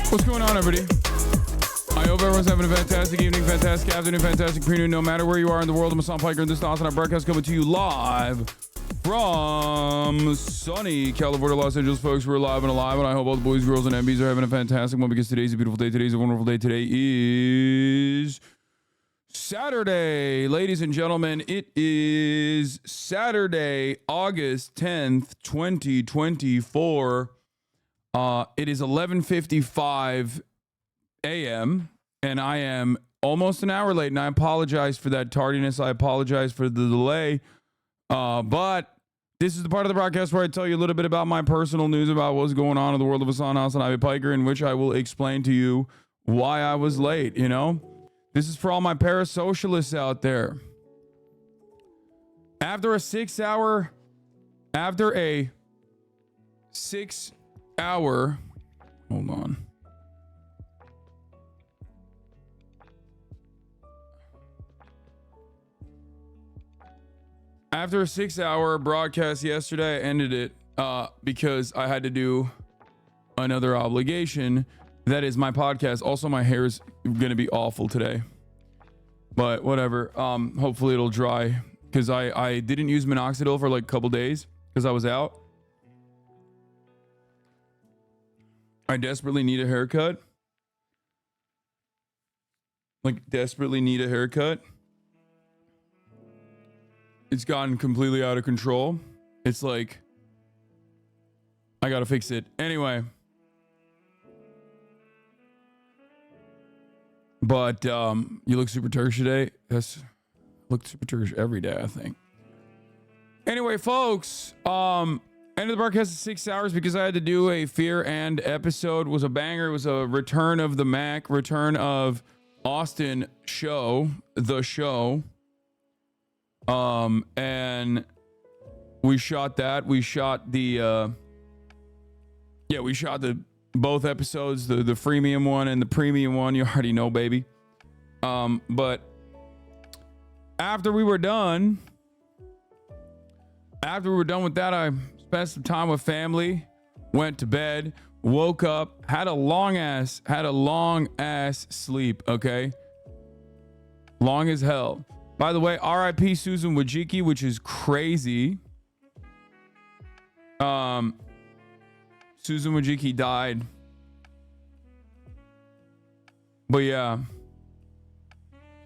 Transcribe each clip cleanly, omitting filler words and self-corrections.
What's going on, everybody? I hope everyone's having a fantastic evening, fantastic afternoon, fantastic pre-noon, no matter where you are in the world. I'm Hasan Piker, and this is Hasan. Our broadcast coming to you live from sunny California, Los Angeles, folks. We're live and alive, and I hope all the boys, girls, and MBs are having a fantastic one, because today's a beautiful day. Today's a wonderful day. Today is Saturday, ladies and gentlemen. It is Saturday, August 10th, 2024. It is 11:55 a.m. and I am almost an hour late, and I apologize for that tardiness. I apologize for the delay. But this is the part of the broadcast where I tell you a little bit about my personal news about what's going on in the world of Hasanabi Piker, in which I will explain to you why I was late, you know? This is for all my parasocialists out there. After a 6 hour, hold on. After a 6 hour broadcast yesterday, I ended it because I had to do another obligation. That is my podcast. Also, my hair is going to be awful today, but whatever. Hopefully it'll dry, because I didn't use minoxidil for like a couple days because I was out. I desperately need a haircut. Like, desperately need a haircut. It's gotten completely out of control. It's like, I gotta fix it. Anyway. But you look super Turkish today. Look super Turkish every day, I think. Anyway, folks, end of the broadcast at 6 hours because I had to do a Fear and episode. It was a banger. It was a return of the Mac, return of Austin show, the show. And we shot that. We shot the we shot the both episodes, the freemium one and the premium one. You already know, baby. But after we were done with that, I spent some time with family, went to bed, woke up, had a long ass sleep, okay? Long as hell. By the way, RIP Susan Wojcicki, which is crazy. Susan Wojcicki died. But yeah.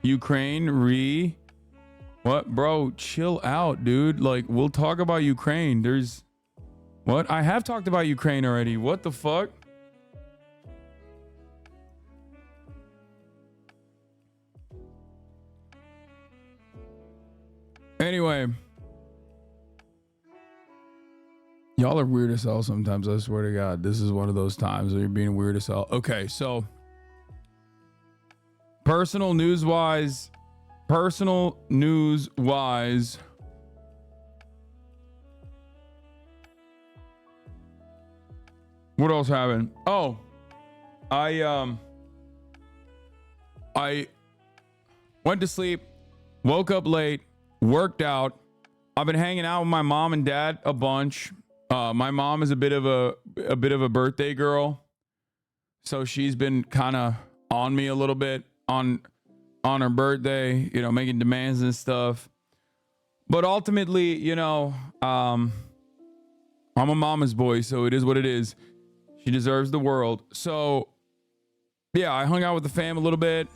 Ukraine, what? Bro, chill out, dude. Like, we'll talk about Ukraine. What? I have talked about Ukraine already. What the fuck? Anyway. Y'all are weird as hell sometimes. I swear to God. This is one of those times where you're being weird as hell. Okay, so. Personal news wise. What else happened? Oh, I went to sleep, woke up late, worked out. I've been hanging out with my mom and dad a bunch. My mom is a bit of a birthday girl, so she's been kind of on me a little bit on her birthday, you know, making demands and stuff. But ultimately, you know, I'm a mama's boy, so it is what it is. She deserves the world. So, yeah, I hung out with the fam a little bit.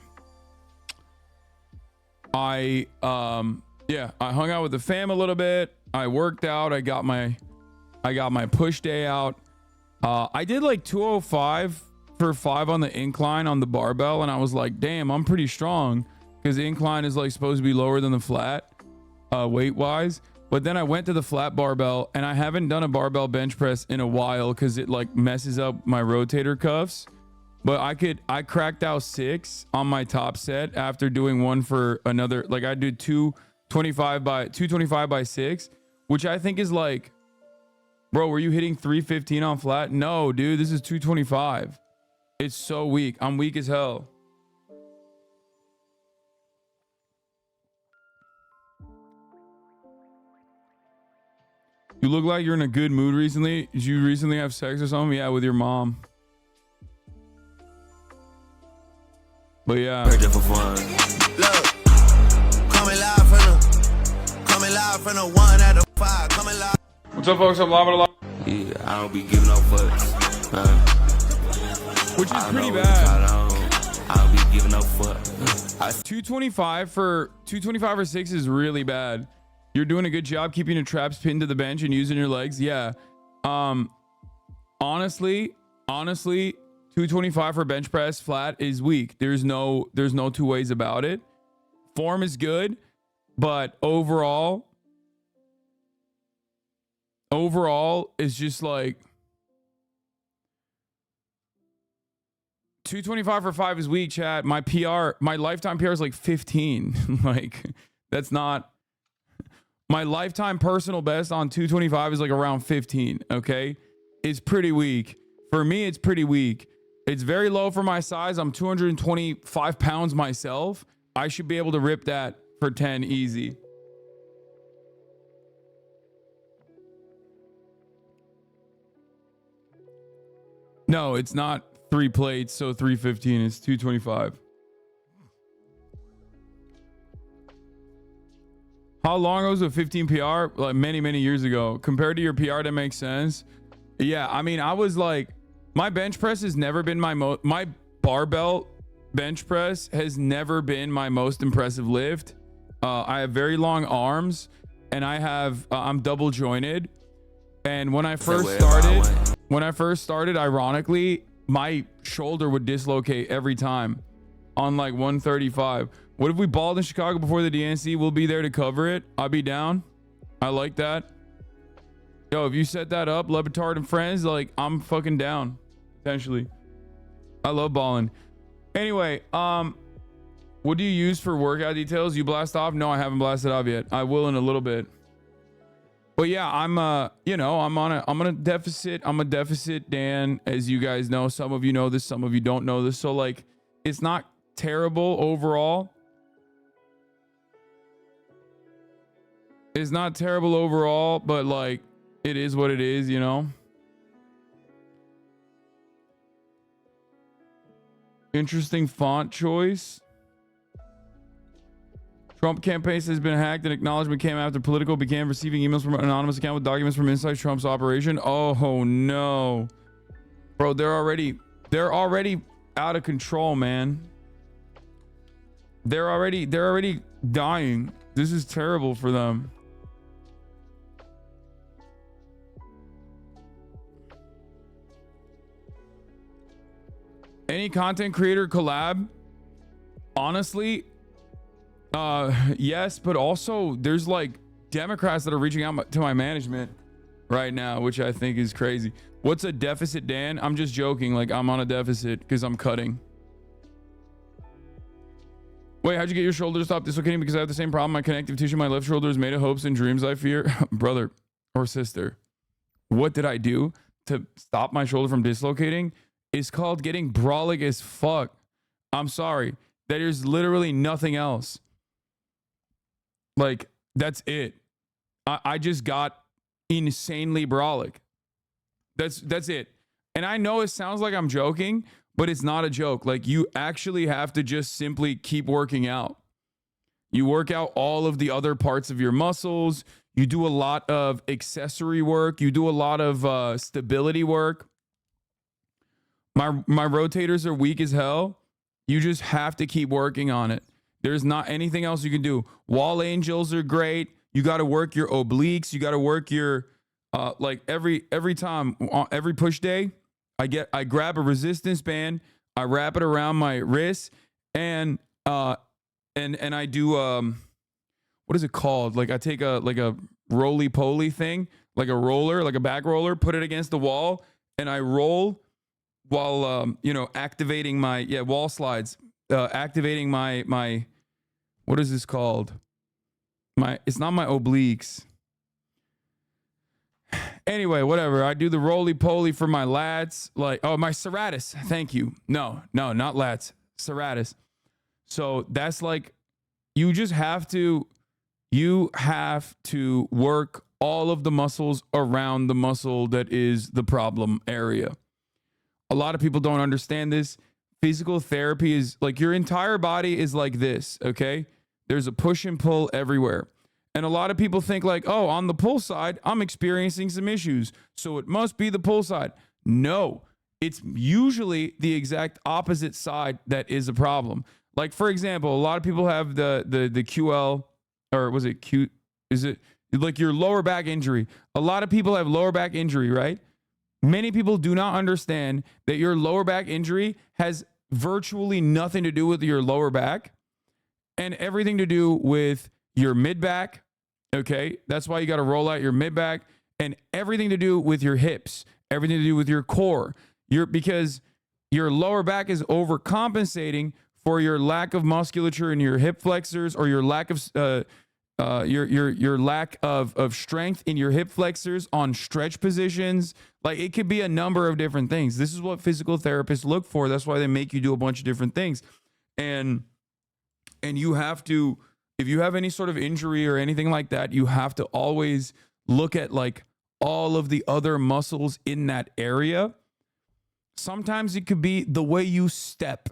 I hung out with the fam a little bit. I worked out. I got my push day out. I did like 205 for 5 on the incline on the barbell, and I was like, damn, I'm pretty strong, because the incline is like supposed to be lower than the flat, weight wise. But then I went to the flat barbell, and I haven't done a barbell bench press in a while because it like messes up my rotator cuffs. But I cracked out 6 on my top set after doing one for another. Like, I did 225 by 6, which I think is like, bro, were you hitting 315 on flat? No, dude, this is 225. It's so weak. I'm weak as hell. You look like you're in a good mood recently. Did you recently have sex or something? Yeah, with your mom. But yeah. Just for fun. Look, coming live from the 1 out of 5. Coming live. What's up, folks? I'm live. Yeah, I don't be giving no fucks. Which is pretty bad. I don't be giving no fuck. 225 for 6 is really bad. You're doing a good job keeping your traps pinned to the bench and using your legs. Yeah. Honestly, 225 for bench press flat is weak. There's no two ways about it. Form is good, but overall it's just like 225 for 5 is weak, chat. My lifetime PR is like 15. Like, that's not my lifetime personal best on 225 is like around 15. Okay. It's pretty weak. For me, it's pretty weak. It's very low for my size. I'm 225 pounds myself. I should be able to rip that for 10 easy. No, it's not 3 plates, so 315. It's 225. How long ago was a 15 PR? Like many years ago. Compared to your PR, that makes sense. Yeah, I mean, I was like, my bench press has never been my barbell bench press has never been my most impressive lift. I have very long arms, and I'm double jointed. And when I first started, ironically, my shoulder would dislocate every time on like 135. What if we balled in Chicago before the DNC? We'll be there to cover it. I'll be down. I like that. Yo, if you set that up, Lebitard and friends, like, I'm fucking down. Potentially. I love balling. Anyway, what do you use for workout details? You blast off? No, I haven't blasted off yet. I will in a little bit. But yeah, I'm on a deficit. I'm a deficit, Dan, as you guys know. Some of you know this, some of you don't know this. So like, it's not terrible overall. It's not terrible overall, but like, it is what it is, you know? Interesting font choice. Trump campaign has been hacked and acknowledgement came after Politico began receiving emails from an anonymous account with documents from inside Trump's operation. Oh no. Bro, they're already out of control, man. They're already dying. This is terrible for them. Any content creator collab? Honestly, yes, but also there's like Democrats that are reaching out to my management right now, which I think is crazy. What's a deficit, Dan? I'm just joking. Like, I'm on a deficit because I'm cutting. Wait, how'd you get your shoulder to stop dislocating? Because I have the same problem. My connective tissue, my left shoulder is made of hopes and dreams, I fear. Brother or sister, what did I do to stop my shoulder from dislocating? It's called getting brolic as fuck. I'm sorry. There's literally nothing else. Like, that's it. I just got insanely brolic. That's it. And I know it sounds like I'm joking, but it's not a joke. Like, you actually have to just simply keep working out. You work out all of the other parts of your muscles. You do a lot of accessory work. You do a lot of stability work. My rotators are weak as hell. You just have to keep working on it. There's not anything else you can do. Wall angels are great. You got to work your obliques. You got to work your like every time, every push day, I grab a resistance band, I wrap it around my wrist, and I do what is it called? Like, I take a roly-poly thing, like a roller, like a back roller, put it against the wall, and I roll while activating my wall slides, activating my what is this called? It's not my obliques. Anyway, whatever. I do the roly-poly for my lats, like, oh, my serratus. Thank you. No, not lats. Serratus. So that's like, you have to work all of the muscles around the muscle that is the problem area. A lot of people don't understand this. physical therapy is like your entire body is like this, okay? There's a push and pull everywhere. And a lot of people think like, oh, on the pull side, I'm experiencing some issues, so it must be the pull side. No, it's usually the exact opposite side that is a problem. Like, for example, a lot of people have the QL, or was it Q? Is it like your lower back injury? A lot of people have lower back injury, right? Many people do not understand that your lower back injury has virtually nothing to do with your lower back and everything to do with your mid back. Okay. That's why you got to roll out your mid back, and everything to do with your hips, everything to do with your core. Because your lower back is overcompensating for your lack of musculature in your hip flexors, or your lack of your lack of strength in your hip flexors on stretch positions. Like, it could be a number of different things. This is what physical therapists look for. That's why they make you do a bunch of different things. And you have to, if you have any sort of injury or anything like that, you have to always look at like all of the other muscles in that area. Sometimes it could be the way you step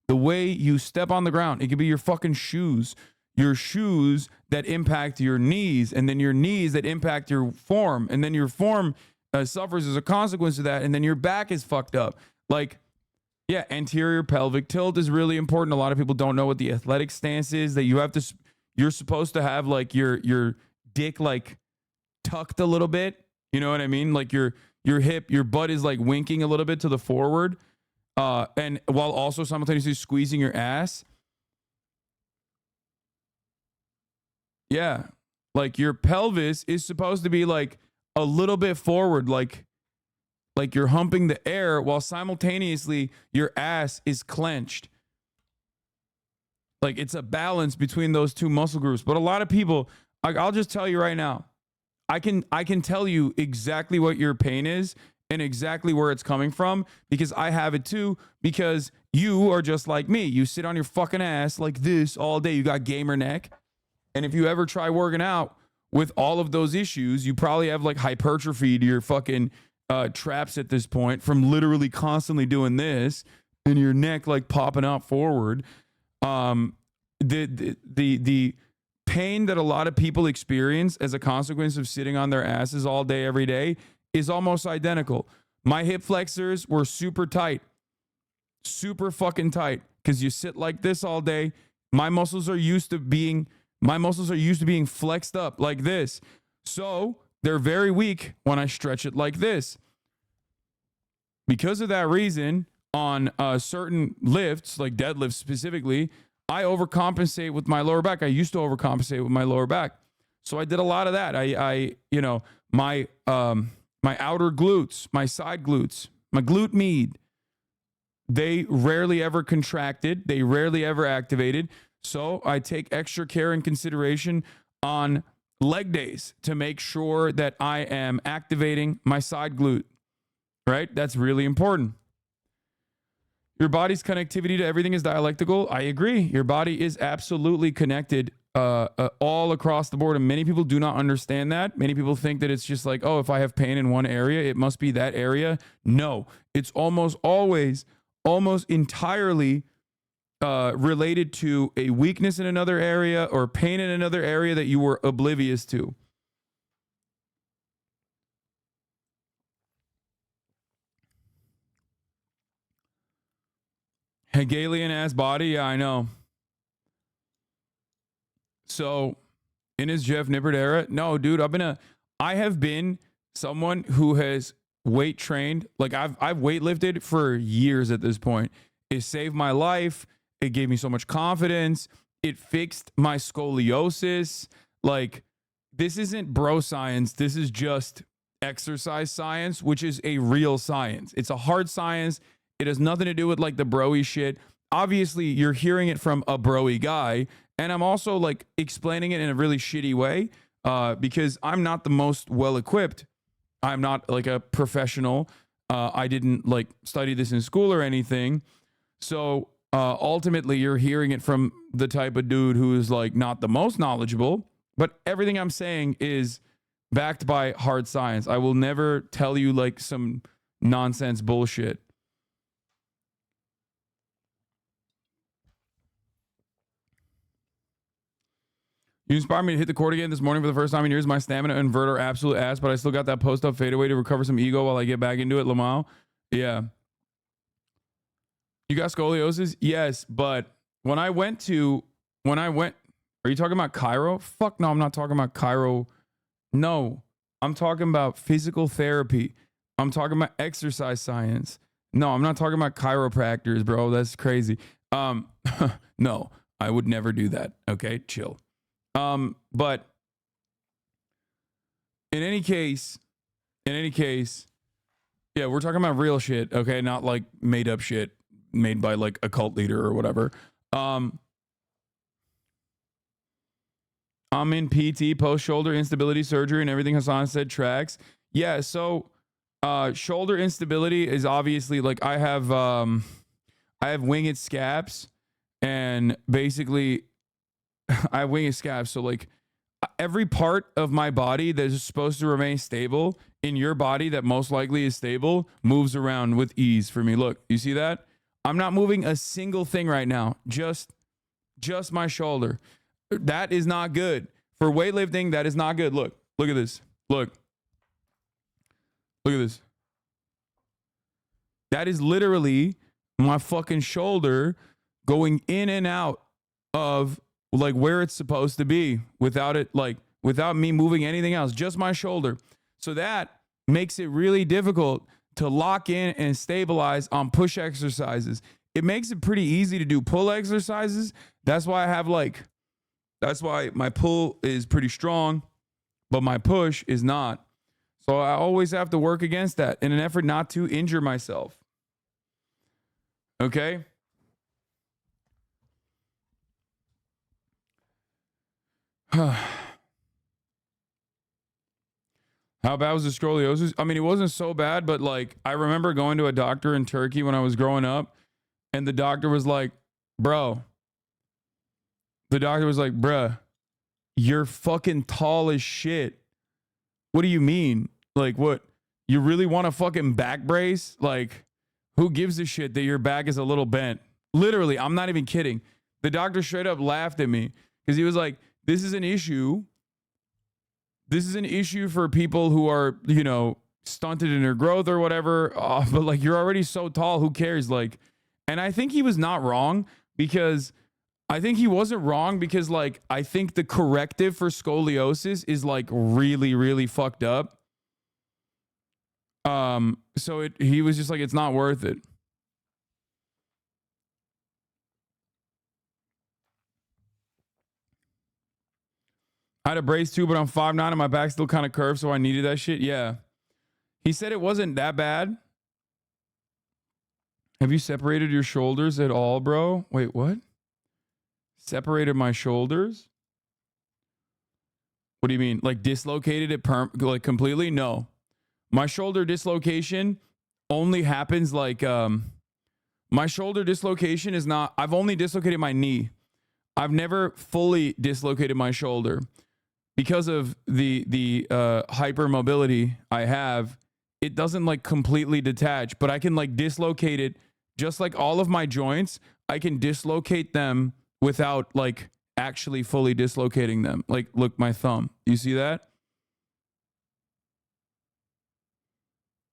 on the ground. It could be your fucking shoes. Your shoes that impact your knees, and then your knees that impact your form, and then your form suffers as a consequence of that, and then your back is fucked up. Like, yeah, anterior pelvic tilt is really important. A lot of people don't know what the athletic stance is, that you're supposed to have like your dick like tucked a little bit. You know what I mean? Like your hip, your butt is like winking a little bit to the forward, and while also simultaneously squeezing your ass. Yeah, like your pelvis is supposed to be like a little bit forward, like you're humping the air while simultaneously your ass is clenched. Like, it's a balance between those two muscle groups. But a lot of people, I'll just tell you right now, I can tell you exactly what your pain is and exactly where it's coming from, because I have it too, because you are just like me. You sit on your fucking ass like this all day. You got gamer neck. And if you ever try working out with all of those issues, you probably have like hypertrophy to your fucking traps at this point from literally constantly doing this, and your neck like popping out forward. The pain that a lot of people experience as a consequence of sitting on their asses all day, every day, is almost identical. My hip flexors were super tight, super fucking tight, because you sit like this all day. My muscles are used to being flexed up like this. So they're very weak when I stretch it like this. Because of that reason, on certain lifts, like deadlifts specifically, I overcompensate with my lower back. I used to overcompensate with my lower back. So I did a lot of that. My outer glutes, my side glutes, my glute med, they rarely ever contracted. They rarely ever activated. So I take extra care and consideration on leg days to make sure that I am activating my side glute, right? That's really important. Your body's connectivity to everything is dialectical. I agree. Your body is absolutely connected all across the board. And many people do not understand that. Many people think that it's just like, oh, if I have pain in one area, it must be that area. No, it's almost always, almost entirely related to a weakness in another area or pain in another area that you were oblivious to. Hegelian ass body, yeah, I know. So, in his Jeff Nippert era, no, dude, I have been someone who has weight trained. Like, I've weightlifted for years at this point. It saved my life. It gave me so much confidence. It fixed my scoliosis. Like, this isn't bro science. This is just exercise science, which is a real science. It's a hard science. It has nothing to do with like the broy shit. Obviously, you're hearing it from a broy guy. And I'm also like explaining it in a really shitty way because I'm not the most well equipped. I'm not like a professional. I didn't like study this in school or anything. So ultimately, you're hearing it from the type of dude who is like not the most knowledgeable. But everything I'm saying is backed by hard science. I will never tell you like some nonsense bullshit. You inspired me to hit the court again this morning for the first time in years. My stamina and vert are absolute ass, but I still got that post-up fadeaway to recover some ego while I get back into it, Lamau. Yeah. You got scoliosis? Yes, but are you talking about Cairo? Fuck no, I'm not talking about Cairo. No, I'm talking about physical therapy. I'm talking about exercise science. No, I'm not talking about chiropractors, bro. That's crazy. No, I would never do that. Okay, chill. But in any case, yeah, we're talking about real shit, okay? Not like made up shit made by like a cult leader or whatever. I'm in PT, post shoulder instability surgery, and everything Hasan said tracks. Yeah, so shoulder instability is obviously like I have winged scaps, and basically I have winged scaps. So like every part of my body that is supposed to remain stable in your body that most likely is stable moves around with ease for me. Look, you see that? I'm not moving a single thing right now. Just my shoulder. That is not good. For weightlifting, that is not good. Look at this. Look at this. That is literally my fucking shoulder going in and out of like where it's supposed to be without me moving anything else, just my shoulder. So that makes it really difficult to lock in and stabilize on push exercises. It makes it pretty easy to do pull exercises. That's why my pull is pretty strong, but my push is not. So I always have to work against that in an effort not to injure myself. Okay? How bad was the scoliosis? I mean, it wasn't so bad, but like I remember going to a doctor in Turkey when I was growing up, and the doctor was like, bruh, you're fucking tall as shit. What do you mean? Like, what? You really want a fucking back brace? Like, who gives a shit that your back is a little bent? Literally, I'm not even kidding. The doctor straight up laughed at me because he was like, this is an issue. This is an issue for people who are, stunted in their growth or whatever. But like, you're already so tall. Who cares? Like, and I think he was not wrong because I think he wasn't wrong because like, I think the corrective for scoliosis is like really, really fucked up. So he was just like, it's not worth it. I had a brace too, but I'm 5'9" and my back's still kind of curved, so I needed that shit. Yeah. He said it wasn't that bad. Have you separated your shoulders at all, bro? Wait, what? Separated my shoulders? What do you mean? Like dislocated it like completely? No. My shoulder dislocation only happens like my shoulder dislocation is not, I've only dislocated my knee. I've never fully dislocated my shoulder because of the hypermobility I have. It doesn't like completely detach, but I can like dislocate it just like all of my joints. I can dislocate them without like actually fully dislocating them. Like, look, my thumb. You see that?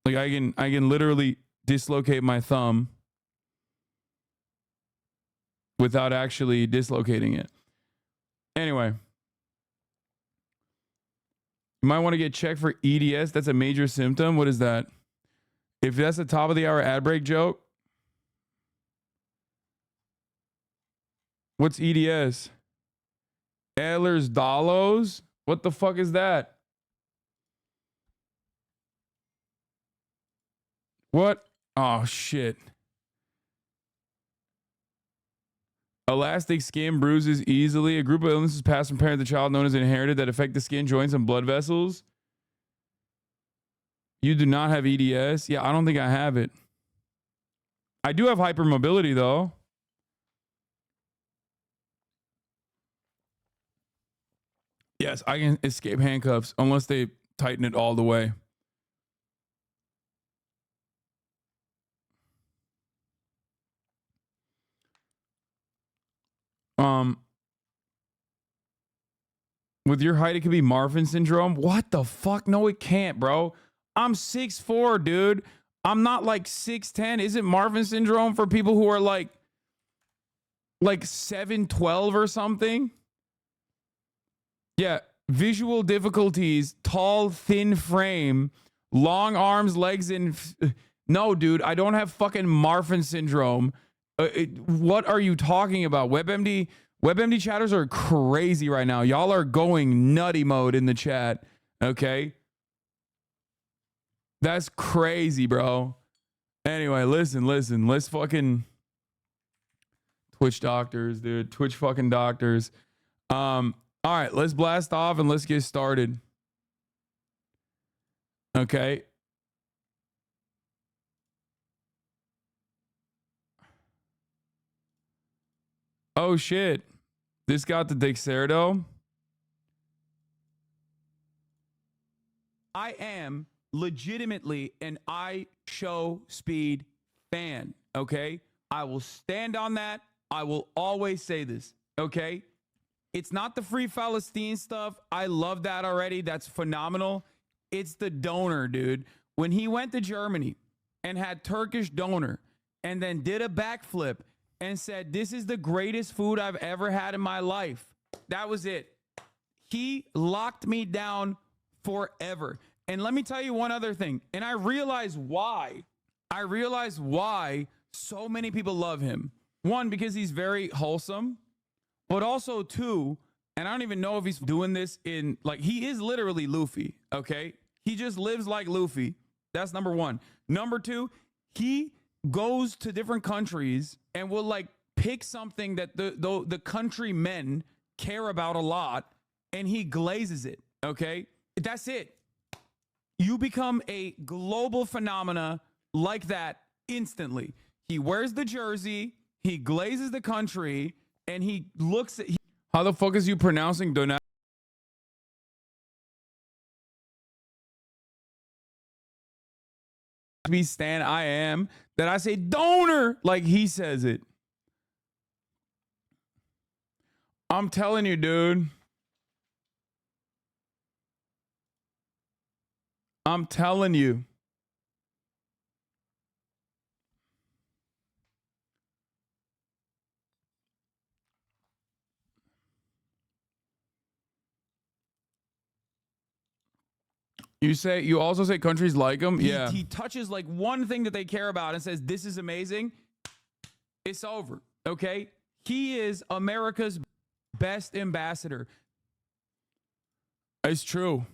Like I can literally dislocate my thumb without actually dislocating it. Anyway, you might want to get checked for EDS. That's a major symptom. What is that? If that's the top of the hour ad break joke, what's EDS? Ehlers-Danlos? What the fuck is that? What? Oh, shit. Elastic skin bruises easily. A group of illnesses passed from parent to child known as inherited that affect the skin, joints, and blood vessels. You do not have EDS? Yeah, I don't think I have it. I do have hypermobility, though. Yes, I can escape handcuffs unless they tighten it all the way. With your height, it could be Marfan syndrome. What the fuck? No, it can't, bro. I'm 6'4", dude. I'm not like 6'10". Is it Marfan syndrome for people who are like 7'12" or something? Yeah, visual difficulties, tall, thin frame, long arms, legs, and no, dude, I don't have fucking Marfan syndrome. What are you talking about? WebMD chatters are crazy right now. Y'all are going nutty mode in the chat. Okay, that's crazy, bro. Anyway, listen. Let's fucking Twitch doctors, dude. Twitch fucking doctors. All right, let's blast off and let's get started. Okay. Oh shit. This got the Dexerto. I am legitimately an iShowSpeed fan, okay? I will stand on that. I will always say this, okay? It's not the Free Palestine stuff. I love that already. That's phenomenal. It's the donor, dude. When he went to Germany and had Turkish donor and then did a backflip and said, this is the greatest food I've ever had in my life. That was it. He locked me down forever. And let me tell you one other thing. And I realize why. So many people love him. One, because he's very wholesome. But also, two, and I don't even know if he's doing this in, like, he is literally Luffy, okay? He just lives like Luffy. That's number one. Number two, he goes to different countries and will, like, pick something that the countrymen care about a lot, and he glazes it, okay? That's it. You become a global phenomena like that instantly. He wears the jersey, he glazes the country, and he looks at... How the fuck is you pronouncing Donat? Be Stan I am that I say donor like he says it. I'm telling you, dude. I'm telling you. You also say countries like him? Yeah. He touches like one thing that they care about and says, this is amazing. It's over. Okay. He is America's best ambassador. It's true.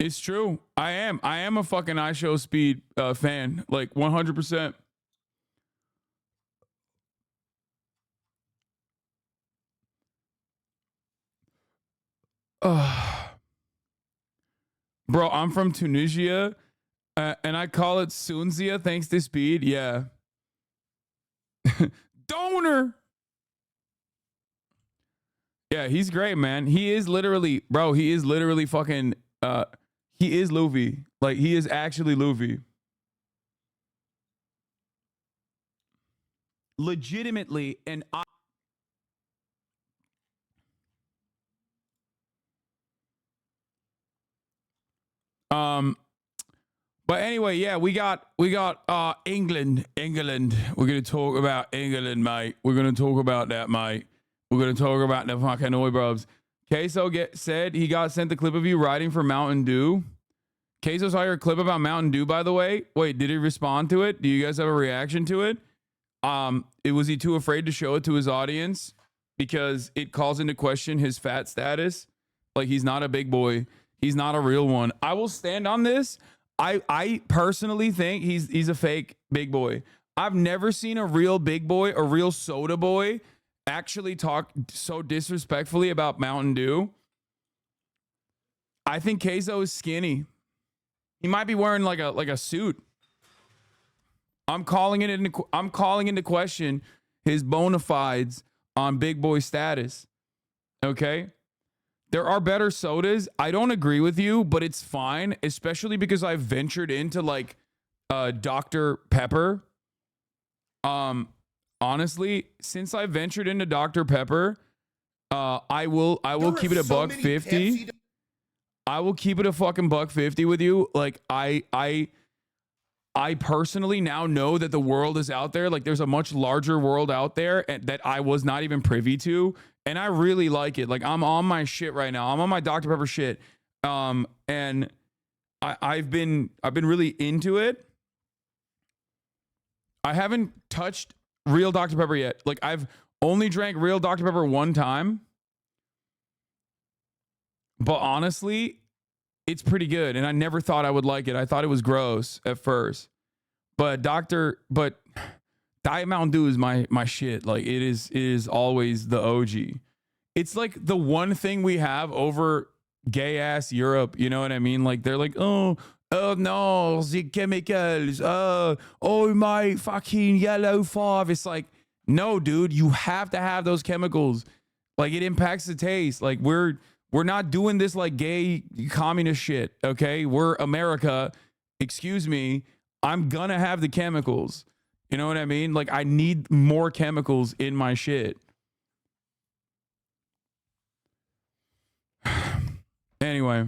It's true. I am a fucking iShowSpeed fan. Like 100%. Bro, I'm from Tunisia, and I call it Sunzia thanks to Speed. Yeah. Donor. Yeah, he's great, man. He is literally, bro, he is literally fucking, he is Luffy. Like, he is actually Luffy. Legitimately, and but anyway, yeah, we got England. We're gonna talk about England, mate. We're gonna talk about that, mate. We're gonna talk about the fucking Oibubs. Queso said he got sent the clip of you riding for Mountain Dew. Queso saw your clip about Mountain Dew, by the way. Wait, did he respond to it? Do you guys have a reaction to it? Was he too afraid to show it to his audience because it calls into question his fat status? Like, he's not a big boy. He's not a real one. I will stand on this. I personally think he's a fake big boy. I've never seen a real big boy, a real soda boy, actually talk so disrespectfully about Mountain Dew. I think Queso is skinny. He might be wearing like a suit. I'm calling into question his bona fides on big boy status. Okay? There are better sodas. I don't agree with you, but it's fine, especially because I've ventured into like Dr. Pepper. honestly, since I ventured into Dr. Pepper, I will keep it a buck 50. I will keep it a fucking buck 50 with you. Like I personally now know that the world is out there. Like there's a much larger world out there that I was not even privy to. And I really like it. Like I'm on my shit right now. I'm on my Dr. Pepper shit. And I've been really into it. I haven't touched real Dr. Pepper yet. Like I've only drank real Dr. Pepper one time. But honestly, it's pretty good. And I never thought I would like it. I thought it was gross at first. But Diet Mountain Dew is my shit. Like it is always the OG. It's like the one thing we have over gay ass Europe. You know what I mean? Like they're like, oh no, the chemicals. Oh my fucking yellow 5. It's like, no, dude, you have to have those chemicals. Like it impacts the taste. Like we're not doing this like gay communist shit. Okay, we're America. Excuse me. I'm gonna have the chemicals. You know what I mean? Like I need more chemicals in my shit. Anyway,